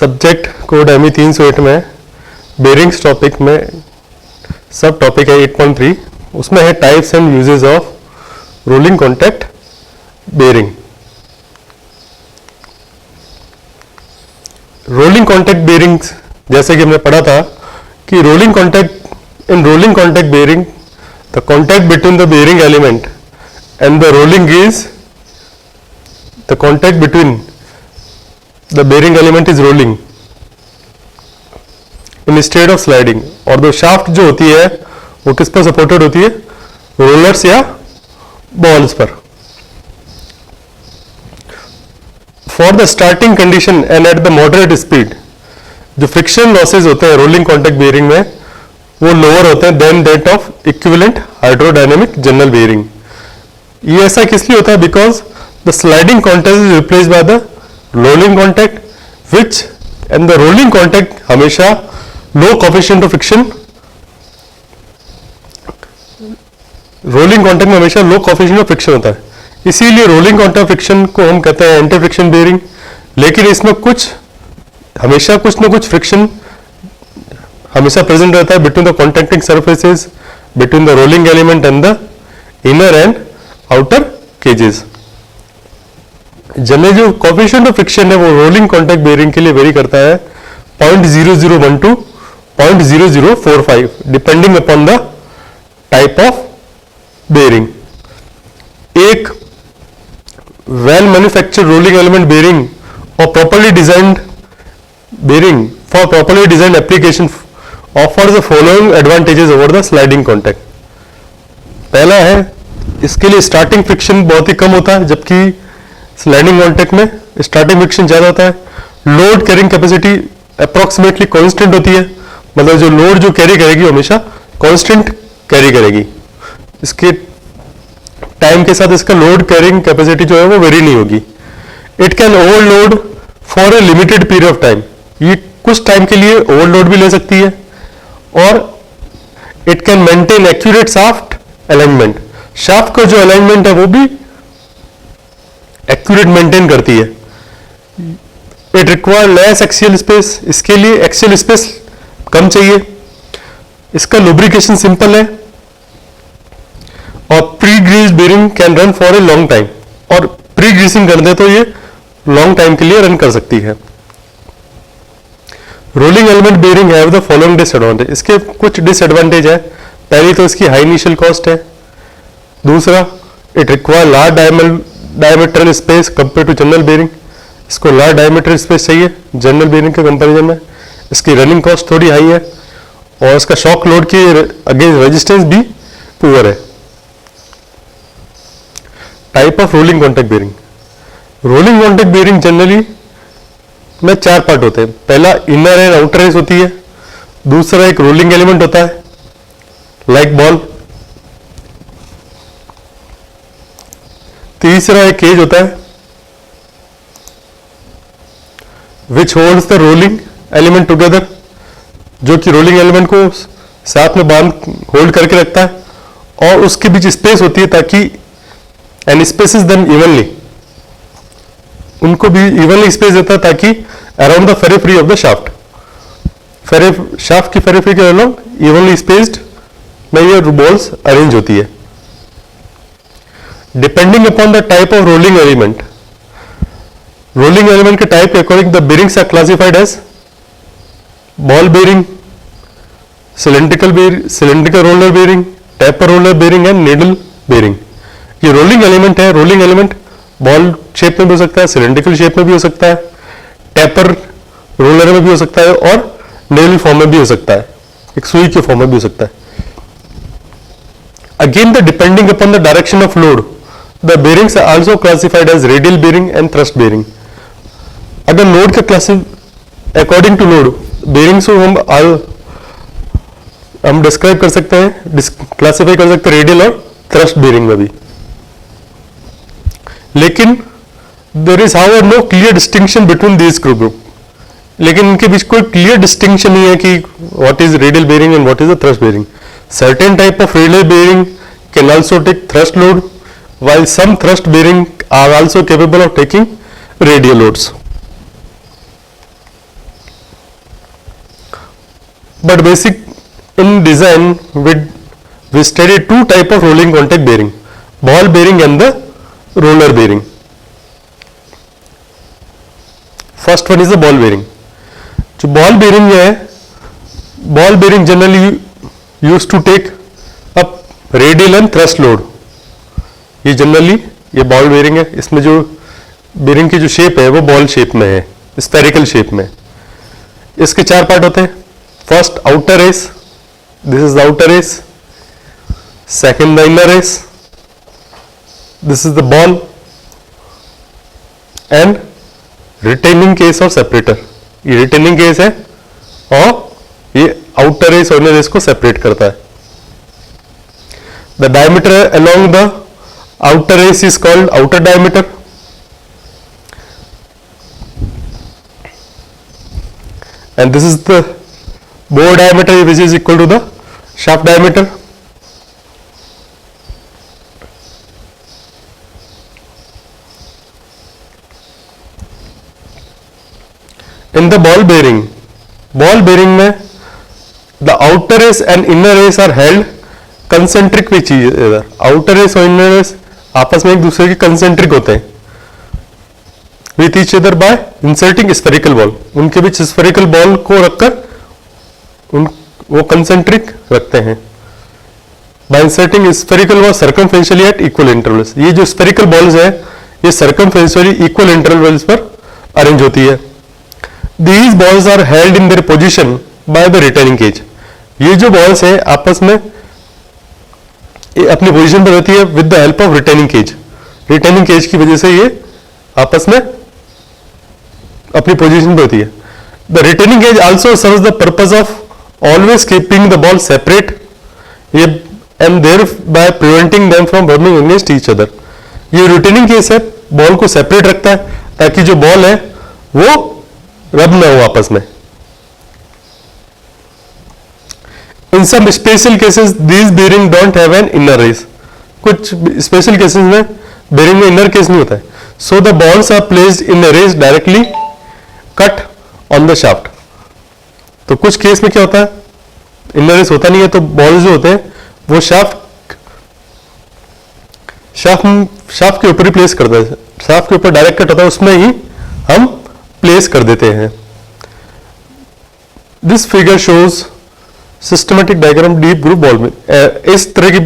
Subject code ME 308 में bearings topic में सब टॉपिक है 8.3, उसमें है types and uses of rolling contact bearing. Rolling contact bearings जैसे कि हमने पढ़ा था कि rolling contact bearing the contact between the bearing element and the rolling is the contact between the bearing element is rolling in state of sliding, और दो shaft जो होती है वो किस पर सपोर्टेड होती है, रोलर्स या बॉल्स पर। For the starting condition and at the moderate speed जो फ्रिक्शन लॉसेज होते हैं रोलिंग कॉन्टैक्ट बेरिंग में वो लोअर होते हैं then that of equivalent hydrodynamic journal bearing. ये ऐसा किस लिए होता है, because the sliding contact is replaced by the rolling contact which and the rolling contact हमेशा low coefficient of friction, rolling contact में हमेशा लो कोफिशिएंट ऑफ फ्रिक्शन होता है, इसीलिए रोलिंग कॉन्टैक्ट फ्रिक्शन को हम कहते हैं एंटी फ्रिक्शन बेरिंग। लेकिन इसमें हमेशा कुछ ना कुछ फ्रिक्शन हमेशा प्रेजेंट रहता है between the contacting surfaces between the rolling element and the inner and outer cages. Generally जो कोफिशिएंट ऑफ फ्रिक्शन है वो रोलिंग कॉन्टैक्ट बेरिंग के लिए वेरी करता है 0.0012 to 0.0045 depending upon the type of bearing. एक well manufactured rolling element bearing और properly designed bearing for properly designed application offers the following advantages over the sliding contact. पहला है इसके लिए स्टार्टिंग फ्रिक्शन बहुत ही कम होता है, जबकि स्लाइडिंग कॉन्टैक्ट में स्टार्टिंग फ्रिक्शन ज्यादा होता है। Load carrying capacity approximately constant होती है, मतलब जो लोड जो कैरी करेगी हमेशा कांस्टेंट कैरी करेगी, इसके टाइम के साथ इसका लोड कैरिंग कैपेसिटी जो है वो वेरी नहीं होगी। It can overload for a limited period of time, ये कुछ टाइम के लिए ओवरलोड भी ले सकती है। और it can maintain accurate shaft alignment, shaft का जो अलाइनमेंट है वो भी एक्यूरेट मेंटेन करती है। It require less axial space, इसके लिए एक्सियल स्पेस कम चाहिए। इसका लुब्रिकेशन सिंपल है और pre grease bearing can run for a long time, और प्री ग्रीसिंग कर दे तो ये लॉन्ग टाइम के लिए रन कर सकती है। Rolling element bearing have the following disadvantage, इसके कुछ डिसएडवांटेज है। पहली तो इसकी हाई इनिशियल कॉस्ट है। दूसरा, it require large diameter space compare to general bearing, इसको लार्ज डायमीटर स्पेस चाहिए जनरल बेरिंग के कंपैरिजन में। इसकी रनिंग कॉस्ट थोड़ी हाई है और इसका शॉक लोड के अगेंस्ट रेजिस्टेंस भी पुअर है। Type of rolling contact bearing, rolling contact bearing generally में 4 पार्ट होते हैं। पहला इनर एंड आउटर रेस होती है, दूसरा एक रोलिंग एलिमेंट होता है लाइक बॉल, तीसरा एक केज होता है विच holds the rolling element together, जो कि रोलिंग एलिमेंट को साथ में बांध होल्ड करके रखता है, और उसके बीच स्पेस होती है ताकि and space is then evenly, उनको भी इवनली स्पेस देता है ताकि around the periphery of the shaft, shaft की फेरिफेरी के अराउंड इवनली स्पेस्ड में ये बॉल्स अरेंज होती है। Depending upon the type of rolling element के टाइप के according the bearings are classified as ball bearing, cylindrical roller bearing, taper roller bearing and needle bearing. ये rolling element है, rolling element ball shape में भी हो सकता है, cylindrical shape में भी हो सकता है, टैपर रोलर में भी हो सकता है और नीडल फॉर्म में भी हो सकता है, एक सुई के फॉर्म में भी हो सकता है। Again the depending upon the direction of load the bearings are also classified as radial bearing and thrust bearing. अगर लोड के अकॉर्डिंग टू लोड बेरिंग्स को हम डिस्क्राइब कर सकते हैं, क्लासिफाई कर सकते हैं रेडियल और थ्रस्ट बेरिंग में भी। लेकिन there is however no clear distinction between these group, लेकिन इनके बीच कोई क्लियर डिस्टिंक्शन नहीं है कि what is radial bearing and what is the thrust bearing. Certain type of radial bearing can also take thrust load, while some thrust bearing are also capable of taking radial loads. but basic in design we study two type of rolling contact bearing, ball bearing and the roller bearing. First one is the ball bearing. जो ball bearing है, ball bearing generally used to take up radial and thrust load. ये generally ये ball bearing है, इसमें जो bearing की जो shape है वो बॉल शेप में है, स्फेरिकल शेप में. इसके चार पार्ट होते हैं. First outer race, this is the outer race. Second the inner race, this is the ball. And retaining case और सेपरेटर, ये रिटेनिंग केस है और ये आउटर रेस और इनर रेस को सेपरेट करता है. The diameter along the outer race is called outer diameter, and this is the bore diameter which is equal to the shaft diameter. In the ball bearing में the outer race and inner race are held concentric with each other. outer race और inner race आपस में एक दूसरे के concentric होते हैं. With each other by inserting spherical ball, उनके बीच स्फेरिकल बॉल को रखकर वो कंसेंट्रिक रखते हैं. By inserting spherical ball circumferentially at equal intervals. ये जो स्फेरिकल बॉल्स है ये सर्कमफेरेंशियली इक्वल इंटरवल्स पर अरेंज होती है. These balls are held in their position by the retaining cage. ये जो बॉल्स है आपस में अपनी पोजीशन पर रहती है with the help of retaining cage. Retaining cage की वजह से ये आपस में अपनी पोजीशन पर होती है. The retaining cage also serves the purpose of always keeping the ball separate and thereby preventing them from rubbing against each other. ये रिटेनिंग केज है, बॉल को सेपरेट रखता है ताकि जो बॉल है वो रब ना हो आपस में. In some special cases, these bearing don't have an inner race. कुछ स्पेशल केसेस में बेरिंग में इनर केस नहीं होता है. So the balls are placed in a race directly cut on the shaft. तो कुछ केस में क्या होता है, इनर रेस होता नहीं है, तो बॉल्स जो होते हैं वो शाफ्ट के ऊपर ही प्लेस करता है. शाफ्ट के ऊपर डायरेक्ट कट होता है, उसमें ही हम प्लेस कर देते हैं. This figure shows systematic diagram deep groove ball में. इस तरह की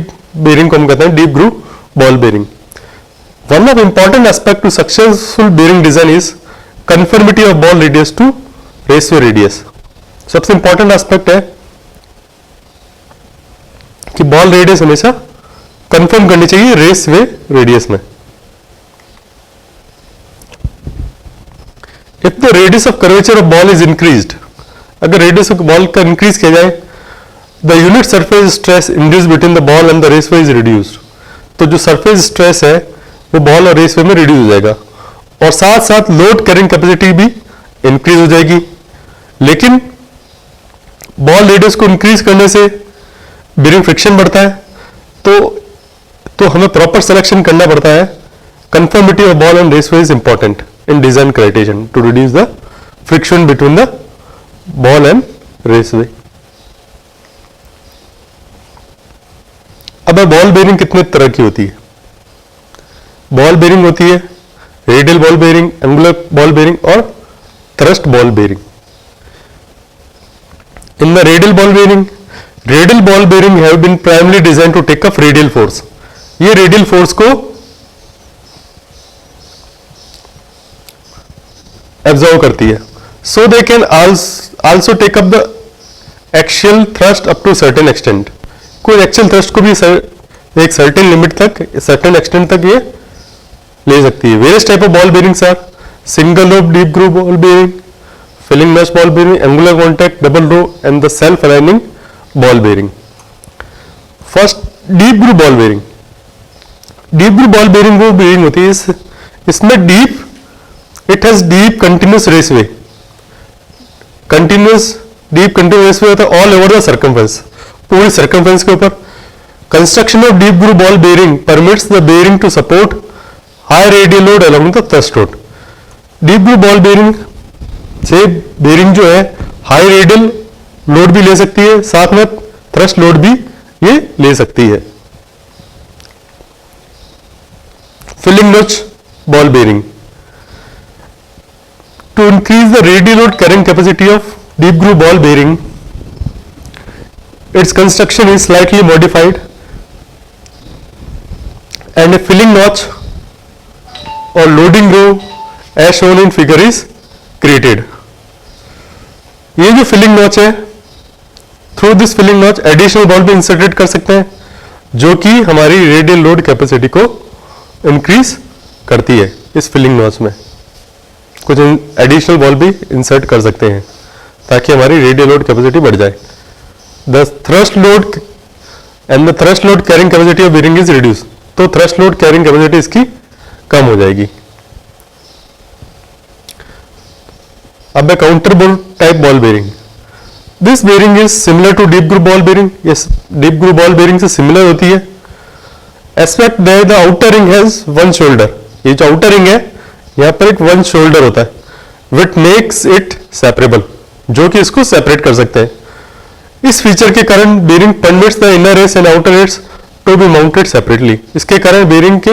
बेरिंग को हम कहते हैं deep groove ball bearing. One of important aspect to successful bearing design is conformity of ball radius to raceway radius. सबसे इंपॉर्टेंट एस्पेक्ट है कि बॉल रेडियस हमेशा कंफर्म करनी चाहिए रेसवे रेडियस में. If the radius of curvature of ball is increased, अगर radius of ball का increase किया जाए, the unit surface stress induce between the ball and the raceway is reduced. तो जो सरफेस स्ट्रेस है वो बॉल और रेसवे में रिड्यूस हो जाएगा और साथ साथ लोड कैरिंग कैपेसिटी भी इंक्रीज हो जाएगी. लेकिन बॉल रेडियस को इंक्रीज करने से बेरिंग फ्रिक्शन बढ़ता है, तो हमें प्रॉपर सिलेक्शन करना पड़ता है. Conformity of ball and raceway is important in design criterion to reduce the friction between the ball and raceway. अब बॉल बेरिंग कितने तरह की होती है? बॉल बेरिंग होती है radial ball bearing, angular ball bearing और thrust ball bearing. In the radial ball bearing have been primarily design to take up radial force. ये रेडियल फोर्स को एब्जॉर्व करती है. So they can also take up the axial thrust up to certain extent. कोई axial thrust को भी एक certain limit तक, certain extent तक ये ले सकती है. Various type of ball bearings are single row deep groove ball bearing, filling mesh ball bearing, angular contact, double row and the self aligning ball bearing. First deep groove ball bearing. Deep groove ball bearing वो bearing होती है इसमें it has deep continuous raceway. Deep continuous raceway होता है all over the circumference, पूरी circumference के ऊपर. Construction of deep groove ball bearing permits the bearing to support high radial load along the thrust load. Deep groove ball bearing से bearing जो है high radial load भी ले सकती है, साथ में थ्रस्ट लोड भी ये ले सकती है। Filling notch ball bearing, to increase the radial load carrying capacity of deep groove ball bearing, its construction is slightly modified and a filling notch or loading groove as shown in figure is created. ये जो filling notch है, through this filling notch additional ball भी inserted कर सकते हैं, जो कि हमारी रेडियल लोड कैपेसिटी को इंक्रीज करती है। इस फिलिंग नॉच में कुछ एडिशनल बॉल भी इंसर्ट कर सकते हैं ताकि हमारी रेडियल लोड कैपेसिटी बढ़ जाए। The thrust load and the thrust load carrying capacity of bearing is reduce, तो थ्रस्ट लोड कैरिंग कैपेसिटी इसकी कम हो जाएगी। अब counter bore type ball bearing, this bearing is similar to deep groove ball bearing, ये deep groove ball bearing से similar होती है। Except that the outer ring has one shoulder, ये जो आउटर रिंग है यहां पर एक वन शोल्डर होता है, विच मेक्स इट सेपरेबल, जो कि इसको सेपरेट कर सकते हैं। इस फीचर के कारण bearing permits the inner race and outer race to be mounted separately, इसके कारण बेरिंग के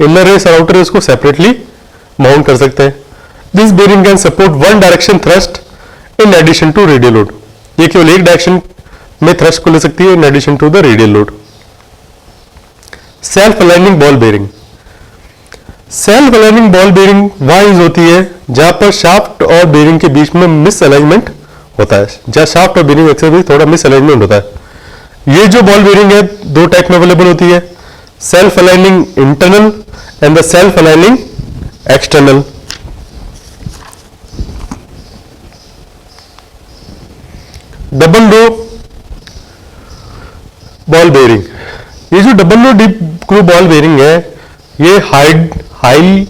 इनर रेस और आउटर रेस को सेपरेटली माउंट कर सकते हैं। This bearing can support one direction thrust in addition to radial load, ये केवल एक डायरेक्शन में थ्रस्ट को ले सकती है in addition to the radial load. Self aligning ball bearing, self aligning ball bearing वहां यूज होती है जहां पर शाफ्ट और बेरिंग के बीच में मिस अलाइनमेंट होता है, जहां शाफ्ट और बेरिंग एक्सेस में थोड़ा मिस अलाइनमेंट होता है। ये जो बॉल बेरिंग है दो टाइप में अवेलेबल होती है, self aligning internal and the self aligning external. Double row ball bearing, ये जो double row deep groove ball bearing है ये हाई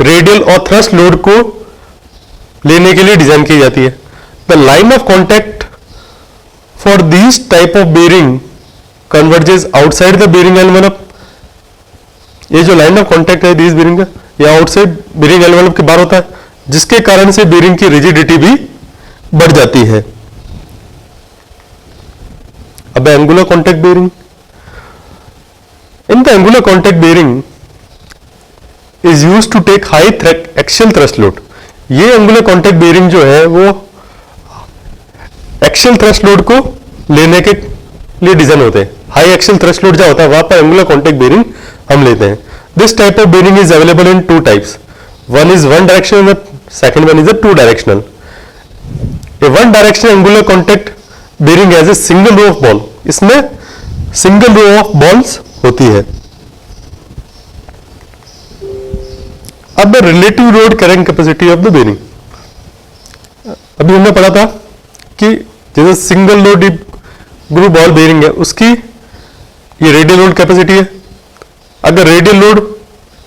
रेडियल और थ्रस्ट लोड को लेने के लिए डिजाइन की जाती है। The line of contact for this type of bearing converges outside the bearing envelope, ये जो लाइन ऑफ कॉन्टैक्ट है दिस बेरिंग का ये आउटसाइड बेरिंग एनवेलप के बाहर होता है, जिसके कारण से बेरिंग की रिजिडिटी भी बढ़ जाती है। अब angular contact bearing, in the angular contact bearing is use to take high axial thrust load, ये एंगुलर कॉन्टैक्ट बेरिंग जो है वो एक्शियल थ्रस्ट लोड को लेने के लिए डिजाइन होते हैं। हाई एक्शियल थ्रस्ट लोड जहां होता है वहां पर एंगुलर कॉन्टैक्ट बेरिंग हम लेते हैं। This type of bearing is available in two types, one is one directional, second one is a two directional. A one directional angular contact bearing as a single row of ball, इसमें single row of balls होती है। अब the relative load carrying capacity of the bearing, अभी हमने पढ़ा था कि जैसे single load deep groove ball bearing है उसकी ये रेडियल लोड कैपेसिटी है। अगर रेडियल लोड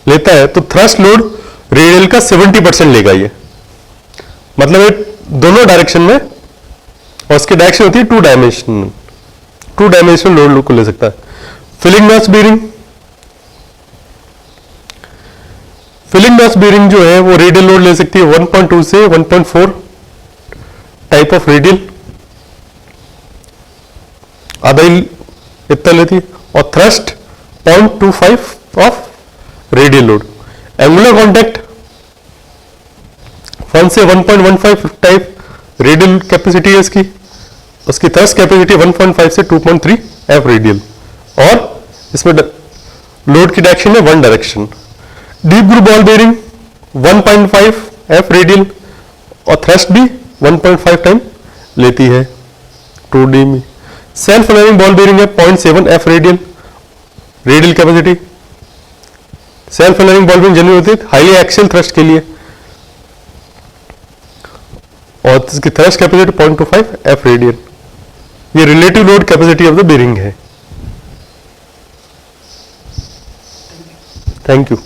लेता है तो थ्रस्ट लोड रेडियल का 70% लेगा ये, मतलब ये दोनों डायरेक्शन में, और उसकी डायरेक्शन होती है टू डायमेंशनल लोड को ले सकता है। Filling notch bearing, filling notch bearing जो है वो रेडियल लोड ले सकती है 1.2 से 1.4 टाइप ऑफ रेडियल, आधा ही इतना लेती है, और thrust 0.25 of radial load. Angular contact 1 से 1.15 टाइप रेडियल कैपेसिटी है इसकी, उसकी थ्रस्ट कैपेसिटी 1.5 से 2.3 एफ रेडियल, और इसमें लोड की डायरेक्शन है one direction. Deep groove ball bearing 1.5 F radial और थ्रस्ट भी 1.5 टाइम लेती है 2D में। सेल्फ अलाइनिंग बॉल बेरिंग है 0.7 F radial capacity. Self aligning ball bearing generally होती है हाईली एक्सियल थ्रस्ट के लिए, और इसकी थ्रस्ट कैपेसिटी 0.25 एफ रेडियल। ये relative load capacity of the bearing है। Thank you.